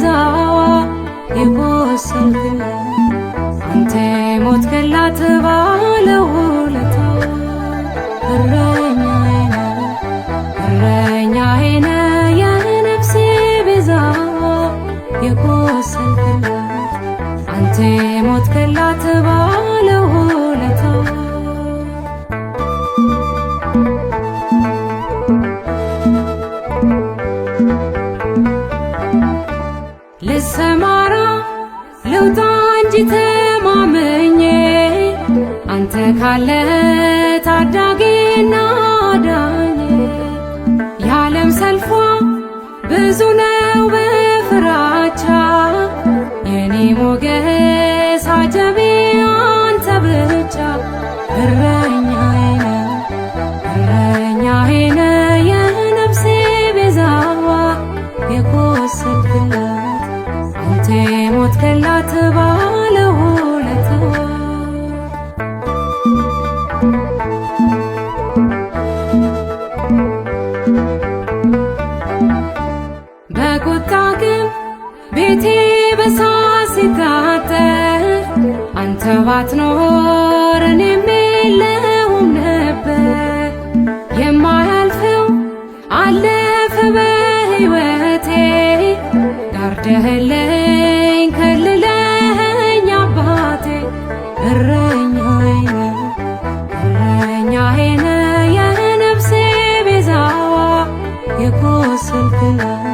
ቤዛዋ የቆሰልክላት አንተ ሞትክላት ባለውለታዋ እረኛዬ ነህ እረኛዬ ነህ የነፍሴ ቤዛዋ የቆሰልክላት አንተ ሞትክላት ባለውለታዋ ልሰማራ ልውጣ እንጂ ተማምኜ አንተ ካለ ታዳጊና አዳኜ የዓለም ሰልፏ ብዙ ነው በፍራቻ የኔ ሞገስ አጀቤ አንተ ብቻ እረኛዬ ነህ እረኛዬ ነህ የነፍሴ ቤዛዋ የቆሰልክላት አንተ ሞትክላት ባለውለታዋ በቁጣ ግን ቤቴ በሳት ሲቃጠል አንተ ባትኖር እኔም የለሁም ነበር የማያልፈው አለፈ በሕይወቴ ጋርደህልኝ ከልለኸኝ አባቴ እረኛዬ ነህ እረኛዬ ነህ የነፍሴ ቤዛዋ የቆሰልክላት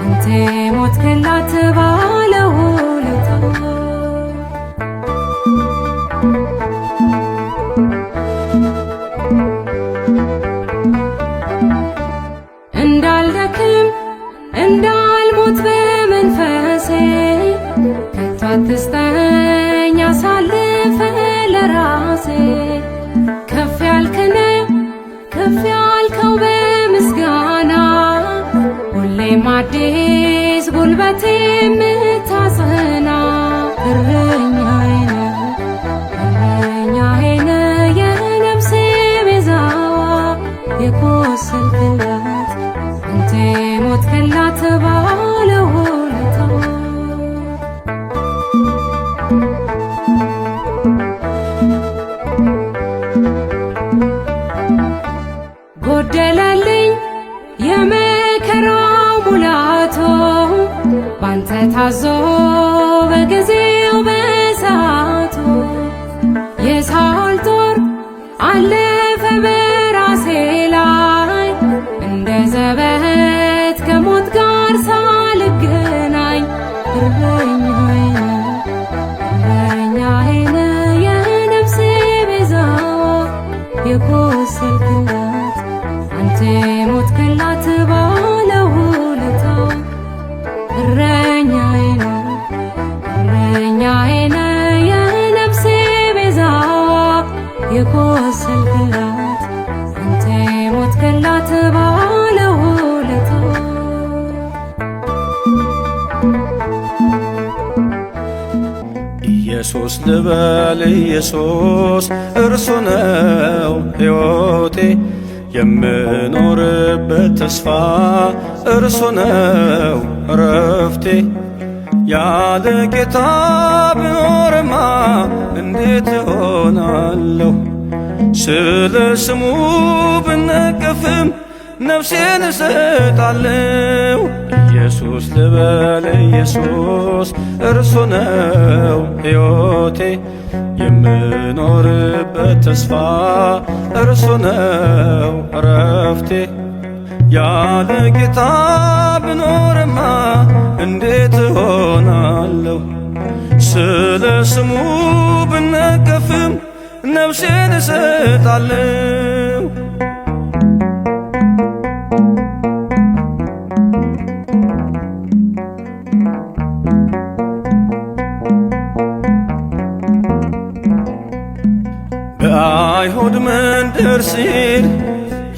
አንተ ሞትክላት ባለውለታዋ እንዳልደክም እንዳልሞት በመንፈሴ ከቶ አትስጠኝ አሳልፈ ለራሴ ከፍ ያልክነ ከፍ ያልከው በምስጋና ሁሌም አዲስ ጉልበቴ የምታጸና እረኛዬ ነህ እረኛዬ ነህ የነፍሴ ቤዛዋ የቆሰልክላት አንተ ሞትክላት ባለውለታዋ ጎደለልኝ የመከራው ሙላቶ ባንተ ታዞ በጊዜው በሰዓቱ የሳኦል ጦር አለፈ በራሴ ላይ እንደ ዘበት ከሞት ጋር ሳልገናኝ እረኛዬ ነህ እረኛዬ ነህ የነፍሴ ቤዛዋ የቆሰልክላት አንተ ሞትክላት ባለውለታዋ እረኛዬ ነህ እረኛዬ ነህ የነፍሴ ቤዛዋ የቆሰልክላት አንተ ሞትክላት ባለውለታዋ ኢየሱስ ልበል ኢየሱስ እርሱ ነው ሕይወቴ የምኖርበት ተስፋ እርሱ ነው እረፍቴ ያለ ጌታ ብኖርማ እንዴት እሆናለሁ ስለ ስሙ ብነቀፍም ነፍሴን እሰጣለሁ ኢየሱስ ልበል ኢየሱስ እርሱ ነው ሕይወቴ የምኖርበት ተስፋ እርሱ ነው እረፍቴ ያለ ጌታ ብኖርማ እንዴት እሆናለሁ ስለ ስሙ ብነቀፍም ነፍሴን እሰጣለሁ በአይሁድ መንደር ሲል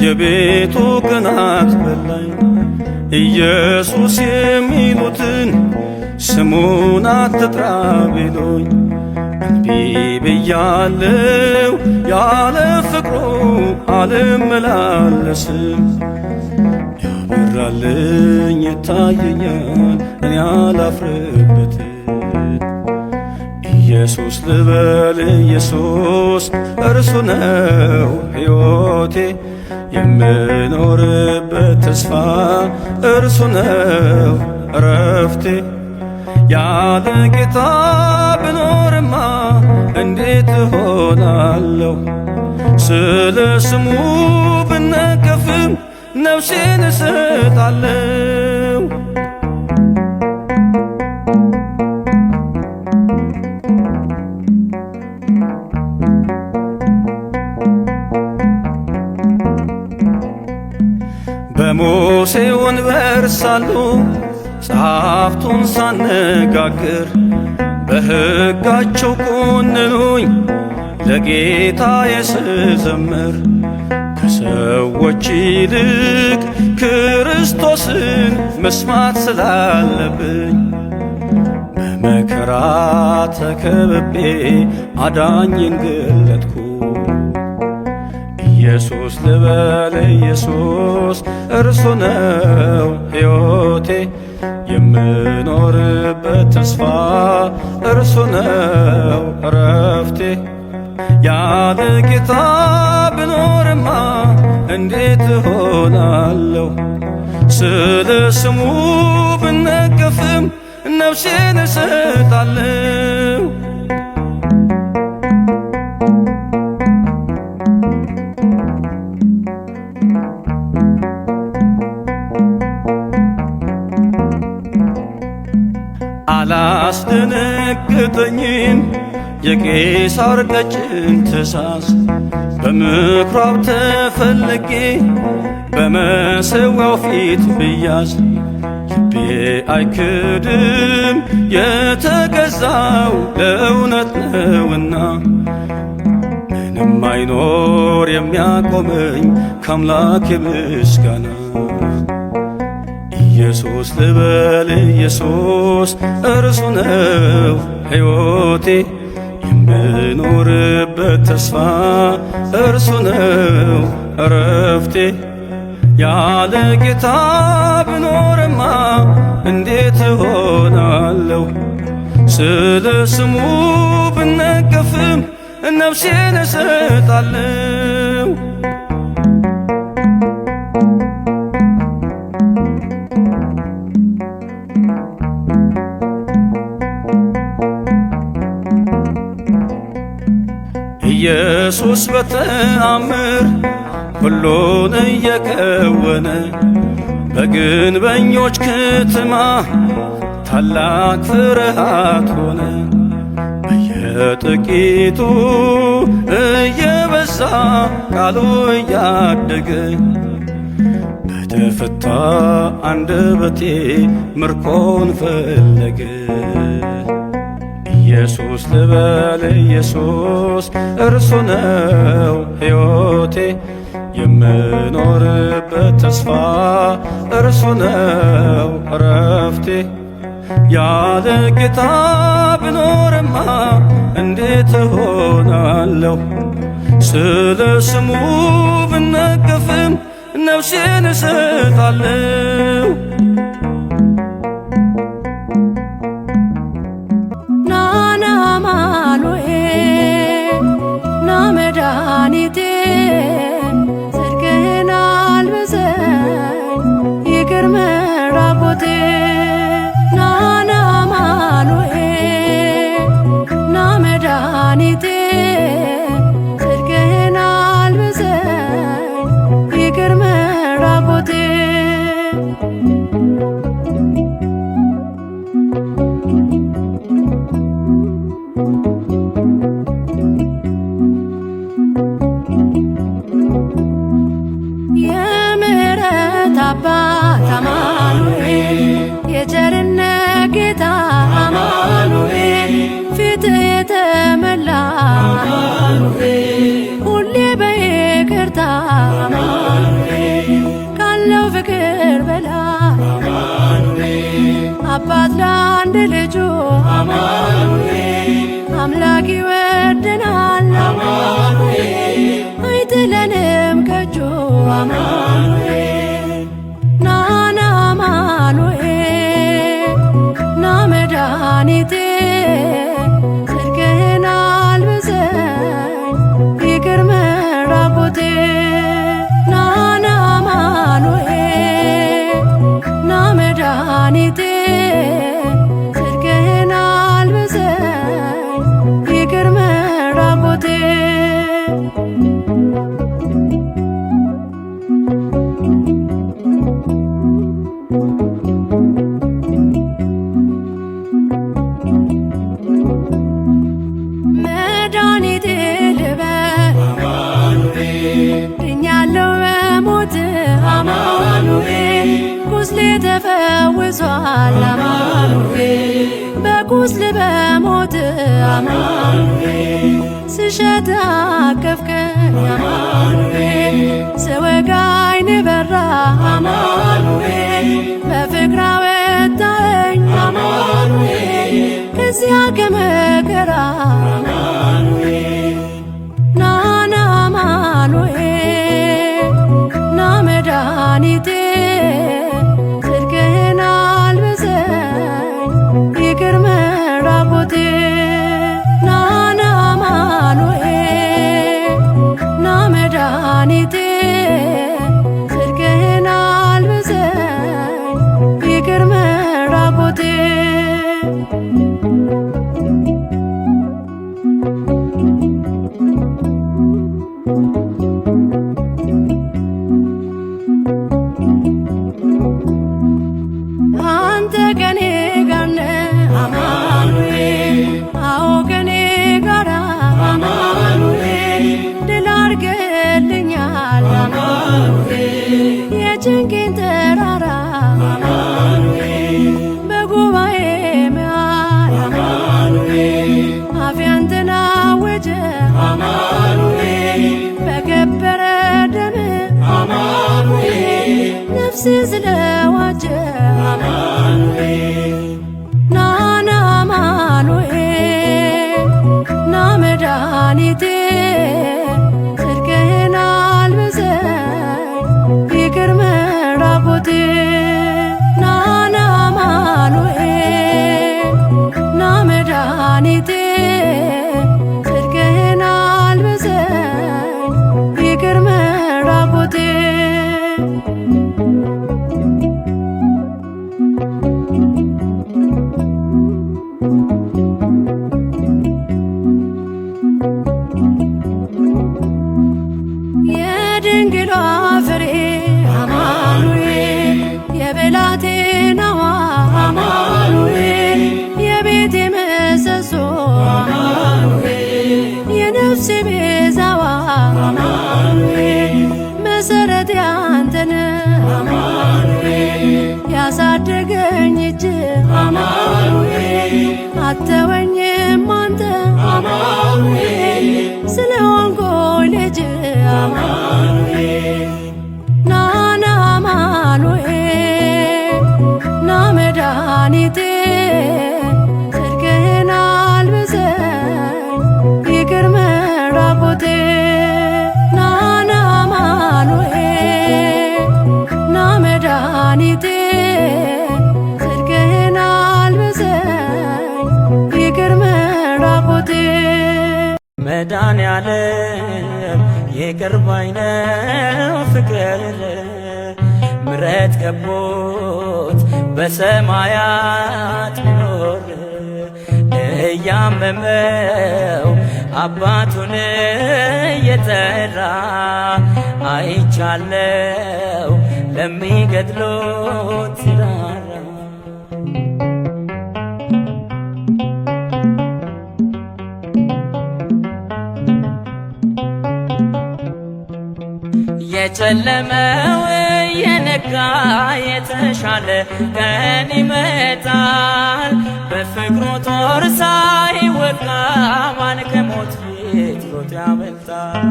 የቤቱ ቅናት በላኝ ኢየሱስ የሚሉትን ስሙን አትጥራ ቢሉኝ እምቢ ብያለው ያለ ፍቅሩ አልመላለስም ያበራልኝ ይታየኛል እኔ አላፍርበትም። ኢየሱስ ልበል ኢየሱስ እርሱ ነው ሕይወቴ የምኖርበት ተስፋ እርሱ ነው እረፍቴ። ያለ ጌታ ብኖርማ እንዴት እሆናለሁ? ስለ ስሙ ብነቀፍም ነፍሴን እሰጣለሁ። በሙሴ ወንበር ሳሉ ጸሐፍቱን ሳነጋግር በሕጋቸው ኮንኑኝ ለጌታዬ ስዘምር። ከሰዎች ይልቅ ክርስቶስን መስማት ስላለብኝ በመከራ ተከብቤ አዳኝን ገለጥኩ። ኢየሱስ ልበል ኢየሱስ እርሱ ነው ሕይወቴ የምኖርበት ተስፋ እርሱ ነው እረፍቴ። ያለ ጌታ ብኖርማ እንዴት እሆናለሁ? ስለ ስሙ ብነቀፍም ነፍሴን እሰጣለሁ። አላስደነገጠኝም የቄሳር ቀጭን ትእዛዝ። በምኵራብ ተፈልጌ በመሠዊያው ፊት ብያዝ ልቤ አይክድም የተገዛው ለእውነት ነውና። ምንም አይኖር የሚያቆመኝ ከአምላኬ ምስጋና። ኢየሱስ ልበል ኢየሱስ እርሱ ነው ሕይወቴ የምኖርበት ተስፋ እርሱ ነው እረፍቴ። ያለ ጌታ ብኖርማ እንዴት እሆናለሁ? ስለ ስሙ ብነቀፍም ነፍሴን እሰጣለሁ። ኢየሱስ በተአምር ሁሉን እየከወነ በግንበኞች ከተማ ታላቅ ፍርሃት ሆነ። በየጥቂቱ እየበዛ ቃሉ እያደገ በተፈታ አንደበቴ ምርኮን ፈለገ። ኢየሱስ ልበል ኢየሱስ እርሱ ነው ሕይወቴ የምኖርበት ተስፋ እርሱ ነው እረፍቴ። ያለ ጌታ ብኖርማ እንዴት እሆናለሁ? ስለ ስሙ ብነቀፍም ነፍሴን እሰጣለሁ። መድኃኒቴ ጽድቅህን አልብሰኝ ይቅር መራቆቴ። ናና አማኑኤል ና መድኃኒቴ ጽድቅህን አልብሰኝ ይቅር መራቆቴ። አባት አማኑኤል የቸርነት ጌታ አማኑኤል ፊትህ የተመላ አማኑኤል ሁሌ በይቅርታ አማኑኤል ካለው ፍቅር በላይ አማኑኤል አባት ለአንድ ልጁ አማኑኤል አምላክ ይወደናል አማኑኤል አይጥለንም ከእጁ አማኑኤል ናና አማኑኤል ቁስሌ ተፈውሷል አማኑኤል በቁስል በሞት አማኑኤል ስሸት አቀፍከኝ አማኑኤል ስወጋኝ በራ አማኑኤል በፍቅር አወጣኸኝ አማኑኤል ከዚያ ከመከራ አማኑኤል ናና አማኑኤል ና መድኃኒቴ ጽድቅህን አልብሰኝ ይቅር መራቆቴ ናና አማኑኤል ና መድኃኒቴ ጽድቅህን አልብሰኝ ይቅር መራቆቴ አንተ ከኔ ጋር ነህ አማኑኤል አዎ ከኔ ጋር አማኑኤል ድል አድርገህልኛል አማኑኤል የጭንቄን ተራራ አማኑኤል በጉባኤ መሃል አማኑኤል አፌ አንተን አወጀ አማኑኤል በከበረ ደምህ አማኑኤል ነፍሴ ስለዋጀ አማኑኤል ናና አማኑኤል ና መድኃኒቴ ጽድቅህን አልብሰኝ ይቅር መራቆቴ ናና አማኑኤል ና መድኃኒቴ ጽድቅህን አልብሰኝ ይቅር መራቆቴ የድንግሏ ፍሬ አማኑኤል የብላቴናዋ አማኑኤል የቤቴ ምሰሶ አማኑኤል የነፍሴ ቤዛዋ አማኑኤል መሰረት ያንተነ አማኑኤል ያሳደገኝ እጅ አማኑኤል አተወኝም አንተ አማኑኤል ስለሆንኩኝ ልጅ አማኑኤል ናና አማኑኤል ና መድኃኒቴ ጽድቅህን አልብሰኝ ይቅር መራቆቴ ናና አማኑኤል ና መድኃኒቴ ጽድቅህን አልብሰኝ ይቅር መራቆቴ መድኃኔዓለም ይቅር ባይ ነው ፍቅር ምሕረት ከቦት በሰማያት ኖር እያመመው አባቱን እየጠራ አይቻለው ለሚገድሎት ሲራራ የጨለመው የነጋ የተሻለ ቀን ይመጣል በፍቅሩ ጦር ሳይወጋ ማን ከሞት ፊት ሮጦ ያመልጣል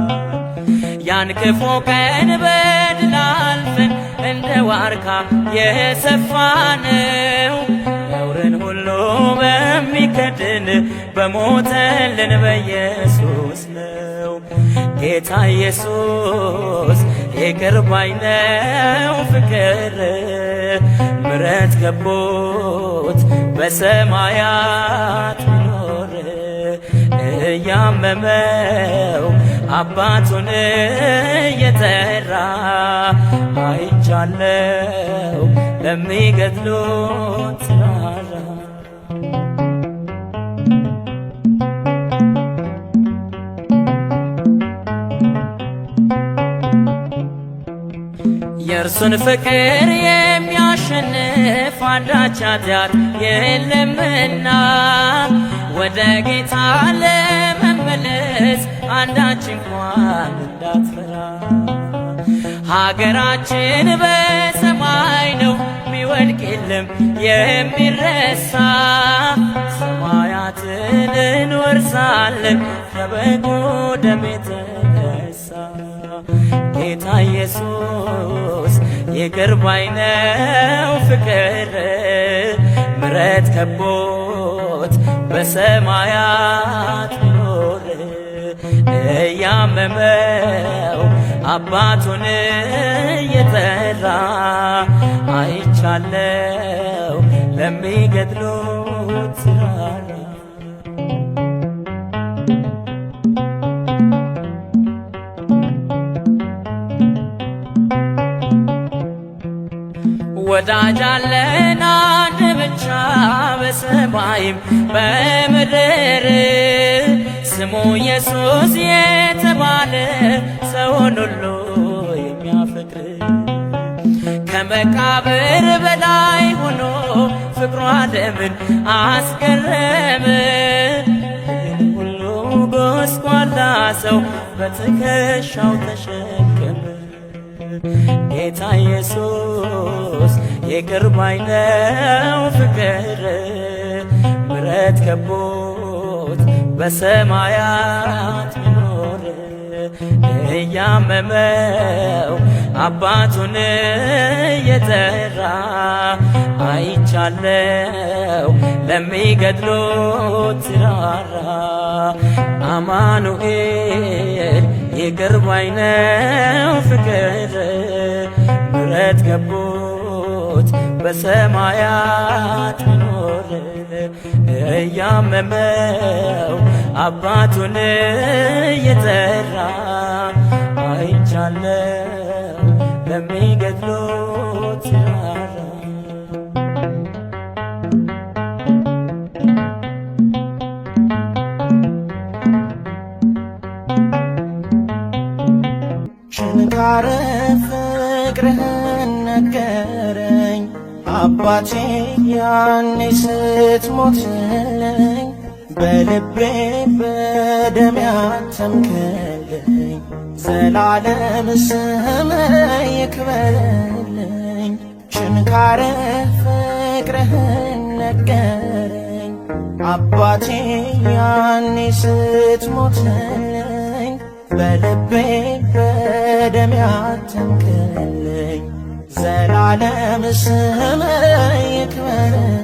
ያን ክፉ ቀን በድል አልፈን እንደ ዋርካ የሰፋነው ነውርን ሁሉ በሚከድን በሞተልን በኢየሱስ ነው ጌታ ኢየሱስ ይቅር ባይ ነው ፍቅር ምሕረት ከቦት በሰማያት ኖር እያመመው አባቱን እየጠራ አይቻለው ለሚገድሎት ሲራራ የእርሱን ፍቅር የሚያሸንፍ አንዳች ኃጢአት የለምና ወደ ጌታ ለመመለስ አንዳች እንኳን እንዳትፈራ ሀገራችን በሰማይ ነው የሚወድቅ የለም የሚረሳ ሰማያትን እንወርሳለን ከበጉ ደም የተነሳ ጌታ ኢየሱስ ይቅር ባይ ነው ፍቅር ምሕረት ከቦት በሰማያት ኖር እያመመው አባቱን እየጠራ አይቻለው ለሚገድሉት ራራ ወዳጅ አለን አንድ ብቻ በሰማይም በምድር ስሙ ኢየሱስ የተባለ ሰውን ሁሉ የሚያፈቅር ከመቃብር በላይ ሆኖ ፍቅሩ ዓለምን አስገረመ ሁሉ ጎስቋላ ሰው በትከሻው ተሸከመ ጌታ ኢየሱስ ይቅር ባይ ነው ፍቅር ምሕረት ከቦት በሰማያት ቢኖር እያመመው አባቱን እየጠራ አይቻለው ለሚገድሉት ራራ አማኑኤል ይቅር ባይ ነው ፍቅር ምሕረት ከቦት በሰማያት ቢኖር እያመመው አባቱን እየጠራ አይቻለው ለሚገድሉት ራራ ችንካረ ፍቅርህን ነገረኝ አባቴ ያኔ ስትሞትልኝ በልቤ በደም ያተምክልኝ ዘላለም ስምህ ይክበርልኝ ችንካረ ፍቅርህን ነገረኝ አባቴ ያኔ ስትሞትልኝ በልቤ በደም ያተምክልኝ ዘላለም ስምህ ይክበርልኝ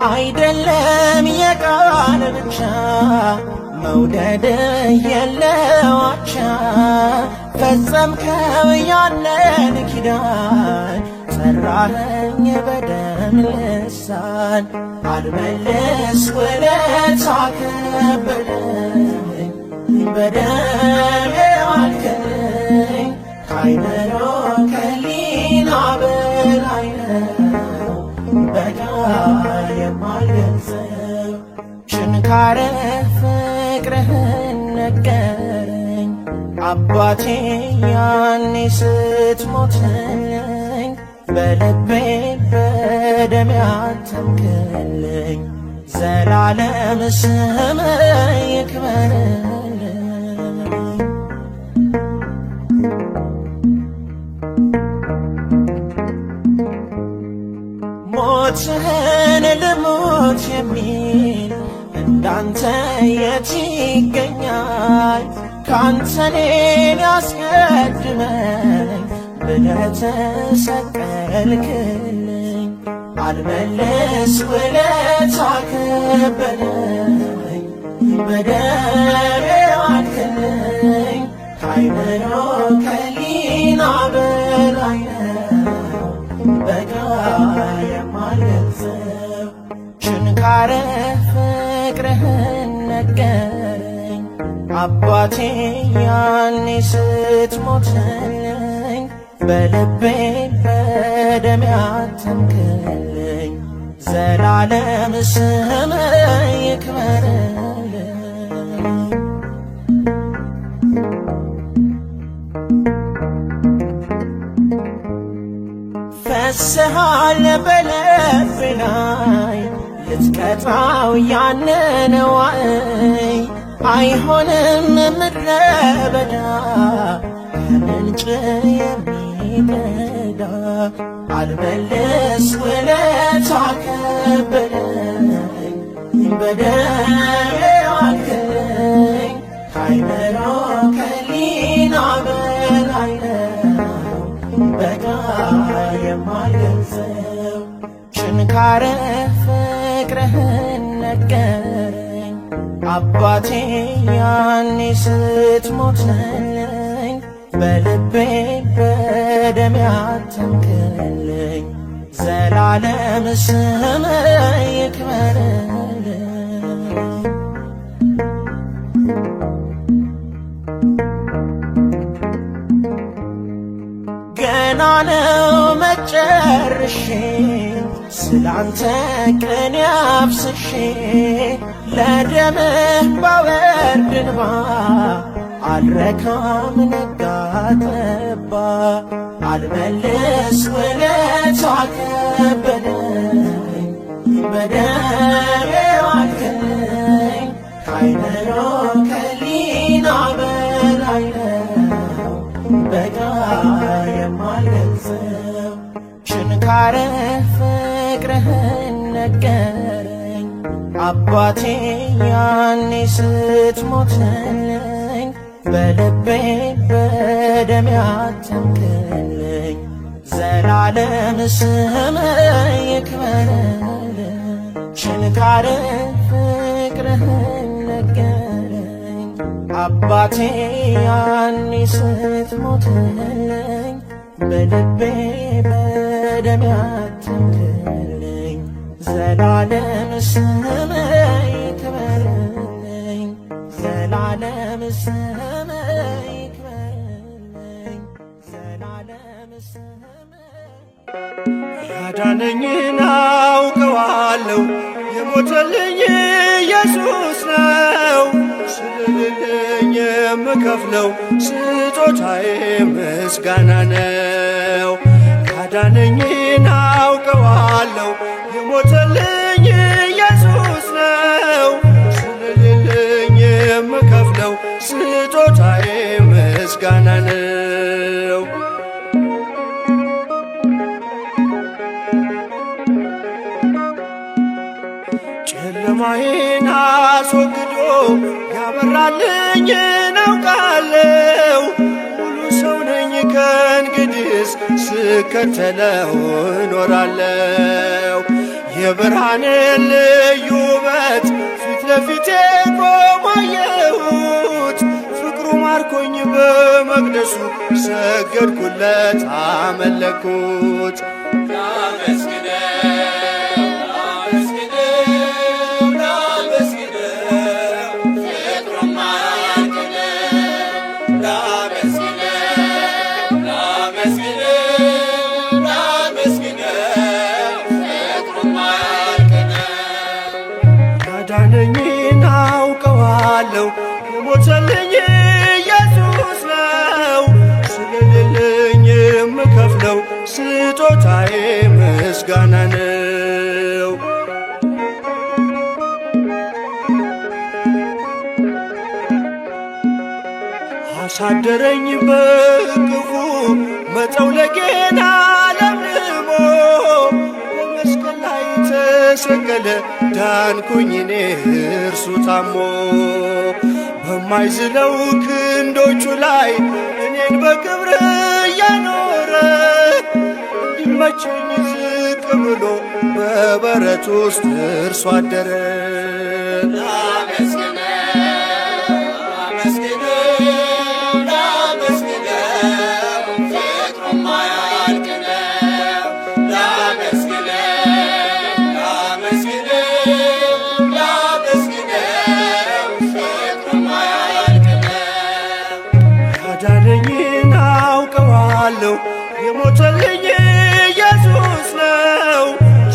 አይደለም የቃል ብቻ መውደድ የለው አቻ ፈጸምከው ያንን ኪዳን ጠራኸኝ በደም ልሳን አልመልስ ውለታ ከበደኝ በደም የዋልከኝ ከአይምሮ ከሊና በላይ ነው በቃል የማልገልጸው ችንካረ ፍቅርህን ነገረኝ አባቴ ያኔ ስትሞትልኝ በልቤ በደም ያተምክልኝ ዘላለም ስምህ ይክበርልኝ ሞትህን ልሙት የሚል እንዳንተ የት ይገኛል ካንተ እኔን ያስቀድመኝ ብለህ ተሰቀልክልኝ አልመልስ ውለታ ከበደኝ በደም የዋልክልኝ ከአይምሮ ከሊና በላይ ነው በቃል የማልገልጸው ችንካረ ፍቅርህን ነገረኝ አባቴ ያኔ ስትሞትልኝ በልቤ በደም ያተምክልኝ ዘላለም ስምህ ይክበርልኝ ፈስሃል በልቤ ላይ ልትቀጣው ያንን ዋዕይ አይሆንም ምድረ በዳ ከምንጭ የሚቀዳ አልመልስ ውለታ ከበደኝ በደሌ ዋልከኝ ካይመራ ከሊና በላይ ነው በጋ የማልገልጸው ችንካረ ፍቅርህን ነገረኝ አባቴ ያኔ ስትሞትልኝ በልቤ በደም ያተምክልኝ ዘላለም ስምህ ይክበርልኝ። ገና ነው መጨረሼ ስላንተ ቅኔ አፍስሼ ለደምህ ባወርድ እንባ አልረካም ነጋ ጠባ አልመልስ ውለታ ከበደኝ በደሌ ዋልከኝ ካይምሮ ከሊና በላይ ነው በጋ የማልገልጸው ችንካረ ፍቅርህን ነገረኝ አባቴ ያኔ ስትሞትልኝ በልቤ በደም ያተምክልኝ ዘላለም ስምህ ይክበርልኝ። ችንካረ ፍቅርህን ነገረኝ አባቴ ያኔ ስትሞትልኝ በልቤ በደም ያተምክልኝ ዘላለም ስምህ ይክበርልኝ ዘላለም ስምህ ይክበርልኝ ዘላለም ስምህ ያዳነኝን አውቀዋለሁ የሞተልኝ ኢየሱስ ነው ስለሌለኝ የምከፍለው ስጦታዬ ምስጋና ነው። ያዳነኝን አውቀዋለሁ የሞተልኝ ኢየሱስ ነው ስለሌለኝ የምከፍለው ስጦታዬ ምስጋና ነው። ጨለማዬን አስወግዶ ያበራልኝን አውቃለሁ ሙሉ ሰው ነኝ ከእንግዲህስ ስከተለው እኖራለሁ። የብርሃንን ልዩ ውበት ፊት ለፊቴ ቆሞ አየሁት ፍቅሩ ማርኮኝ በመቅደሱ ሰገድኩለት አመለኩት። ያዳነኝን አውቀዋለሁ የሞተልኝ ኢየሱስ ነው ስለሌለኝ የምከፍለው ስጦታዬ ምስጋና ነው። አሳደረኝ በክፉ መጠውለጌን አለምልሞ በመስቀል ላይ ተሰቀለ ዳንኩኝ እኔ እርሱ ታሞ በማይዝለው ክንዶቹ ላይ እኔን በክብር እያኖረ እንዲመቸኝ ዝቅ ብሎ በበረት ውስጥ እርሱ አደረ። ያዳነኝን አውቀዋለሁ የሞተልኝ ኢየሱስ ነው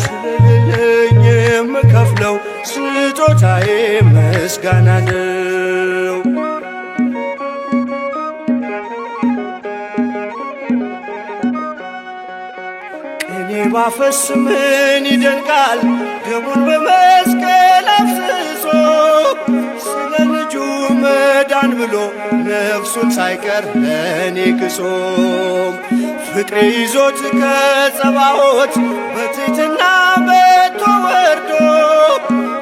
ስለሌለኝ የምከፍለው ስጦታዬ ምስጋና ነው። ቅኔ ባፈስ ምን ይደንቃል ደሙን በመስቀል አፍስሶ ስለ ልጁ ኮልኩሎ ነፍሱን ሳይቀር ለእኔ ክሶም ፍቅሬ ይዞት ከጸባዖት በትሕትና መጥቶ ወርዶ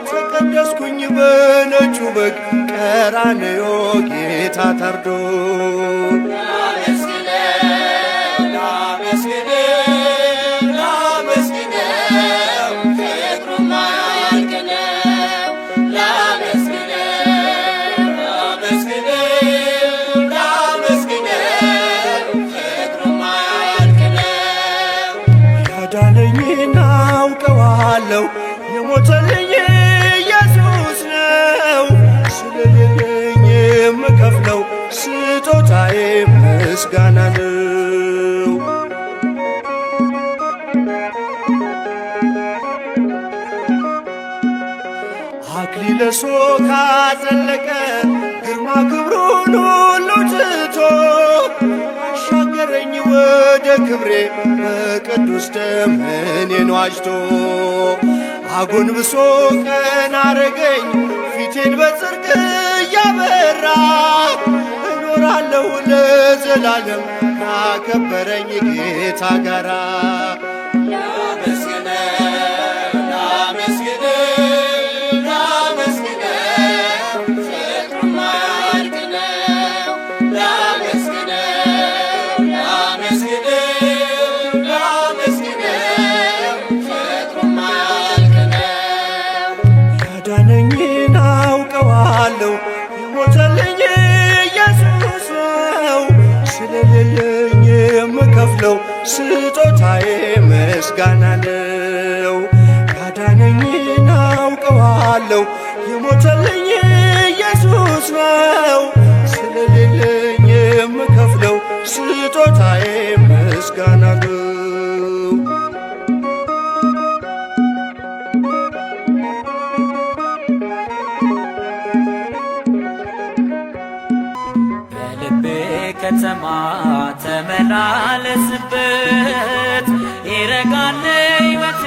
ተቀደስኩኝ በነጩ በግ ቀራንዮ ጌታ ታርዶ። ያዳነኝን አውቀዋለሁ የሞተልኝ ኢየሱስ ነው። ስለሌለኝ የምከፍለው ስጦታዬ ምስጋና ነው። አክሊለ ሦክ አጸለቀ ግርማ ክብሩን ሁሉ ትቶ አሻገረኝ ወደ ክብሬ በቅዱስ ደም እኔን ዋጅቶ አጎንብሶ ቀና አረገኝ ፊቴን በጽድቅ እያበራ እኖራለሁ ለዘላለም ካከበረኝ ጌታ ጋራ። ያዳነኝን አውቀዋለሁ የሞተልኝ ኢየሱስ ነው። ስለሌለኝ የምከፍለው ስጦታዬ ምስጋና ነው። ያዳነኝን አውቀዋለሁ የሞተልኝ ኢየሱስ ነው። ስለሌለኝ የምከፍለው ስጦታዬ ምስጋና ነው። ከተማ ተመላለስበት ይረጋል ሕይወቴ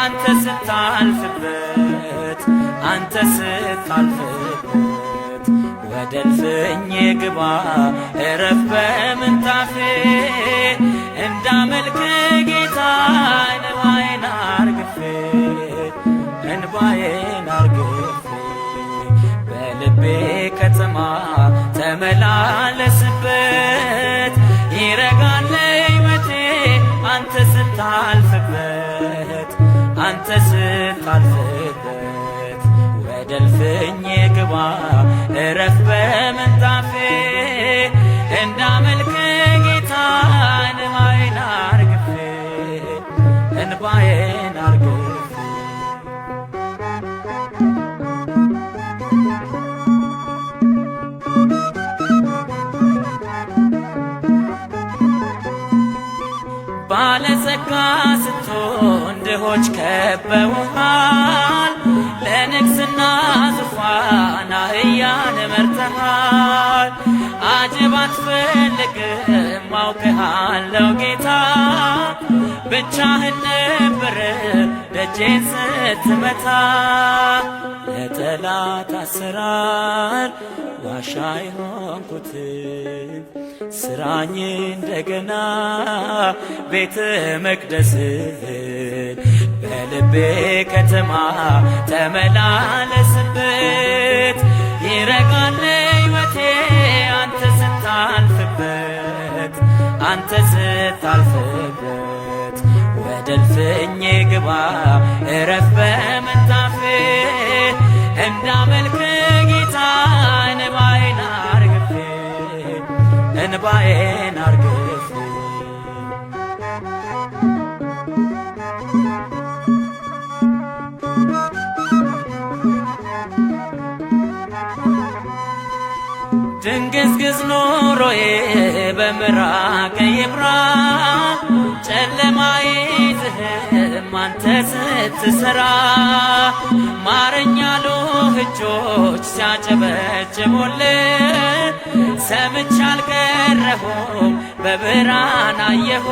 አንተ ስታልፍበት አንተ ስታልፍበት ወደ እልፍኝ ግባ እረፍ በምንጣፌ እንዳመልክ ጌታ እንባዬን አርግፌ እንባዬን አርግፌ በልቤ ከተማ ተመላለስበት ይረጋል ሕይወቴ አንተ ስታልፍበት አንተ ስታልፍበት ወደ እልፍኝ ግባ እረፍ በምንጣፌ እንዳመልክ ጌታ እንባዬን አርግፌ እንባዬን አርግፌ ባለጸጋ ስትሆን ድሆች ከበውሃል ለንግሥና ዙፋን አህያን መርተሃል። አጀብ አትፈልግም አውቅሃለሁ ጌታ ብቻህን ነበር ደጄን ስትመታ ለጠላት አሰራር ዋሻ የሆንኩትን ስራኝ እንደገና ቤተ መቅደስን በልቤ ከተማ ተመላለስበት ይረጋል ሕይወቴ አንተ ስታልፍበት አንተ ስታልፍበት ወደ እልፍኝ ግባ እረፍ በምንጣፌ እንዳመልክ ጌታ እንባዬን አርግፌ እንባዬን አርግፌ ድንግዝግዝ ኑሮዬ በምራቅ ይብራ ጨለማዬ ዝህም አንተ ስትሰራ ማረኝ ያሉ እጆች ሲያጨበጭቡልኝ ሰምቼ አልቀረሁም በብርሃን አየሁ።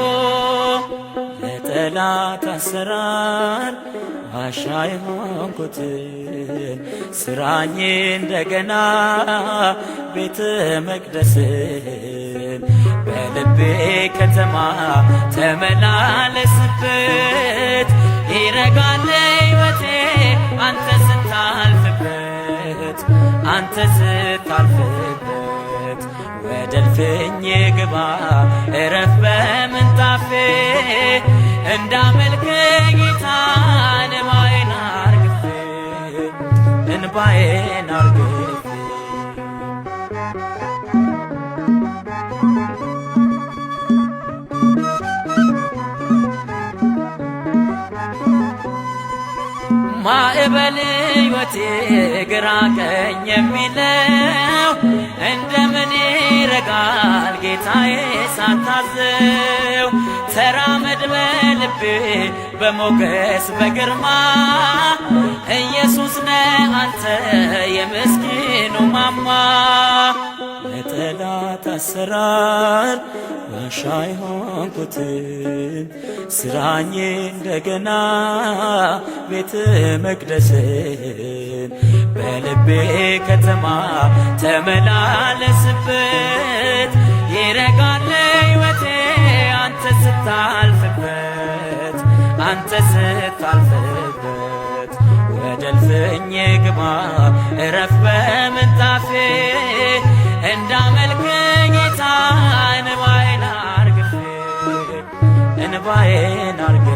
ለጠላት አሰራር ዋሻ የሆንኩትን ስራኝ እንደገና ቤተ መቅደስን በልቤ ከተማ ተመላለስበት ይረጋል ሕይወቴ አንተ ስታልፍበት አንተ ስታልፍበት ወደ እልፍኝ ግባ እረፍ በምንጣፌ እንዳመልክ ጌታ እንባዬን አርግፌ እንባዬን አርግፌ ማዕበል ሕይወቴ ግራ ቀኝ የሚለው እንደምን ይረጋል ጌታዬ ሳታዘው ተራመድ በልቤ በሞገስ በግርማ ኢየሱስ ነህ አንተ የምስኪኑ ማማ ለጠላት አሰራር ዋሻ የሆንኩትን ስራኝ እንደገና ቤተ መቅደስን በልቤ ከተማ ተመላለስበት ይረጋል ሕይወቴ አንተ ስታልፍበት አንተ ስታልፍበት ወደ እልፍኝ ግባ እረፍ በምንጣፌ እንዳመልክ ጌታ እንባዬን አርግፌ እንባዬን አርግፌ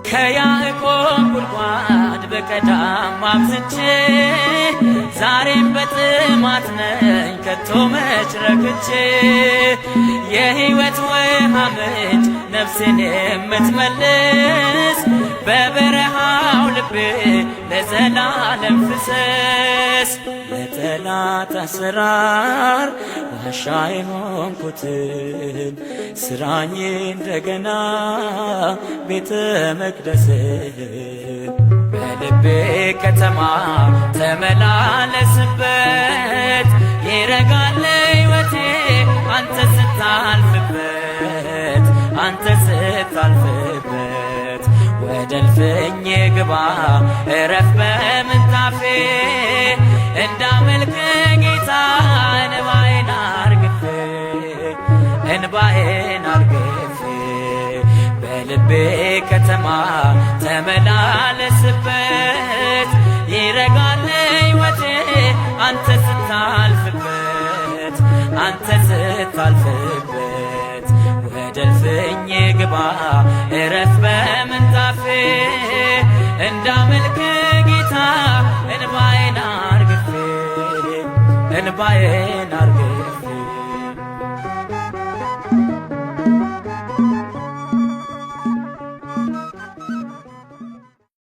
ከያዕቆብ ጉድጓድ በቀዳም አብዝቼ ዛሬም በጥማት ነኝ ከቶ መች ረክቼ የሕይወት ውሃ ምንጭ ነፍሴን የምትመልስ በበረሃው ልቤ ለዘላለም ፍሰስ ለጠላት አሰራር ዋሻ የሆንኩትን ስራኝ እንደገና ቤተ መቅደስን በልቤ ከተማ ተመላለስበት ይረጋል ሕይወቴ አንተ ስታልፍበት አንተ ስታልፍበት ወደ እልፍኝ ግባ እረፍ በምንጣፌ እንዳመልክ ጌታ እንባዬን አርግፌ እንባዬን አርግፌ በልቤ ከተማ ተመላለስበት ይረጋል ሕይወቴ አንተ ስታልፍበት አንተ ስታልፍበት ወደ እልፍኝ ግባ እረፍ በምንጣፌ እንዳመልክ ጌታ እንባዬን አርግፌ እንባዬን አርግፌ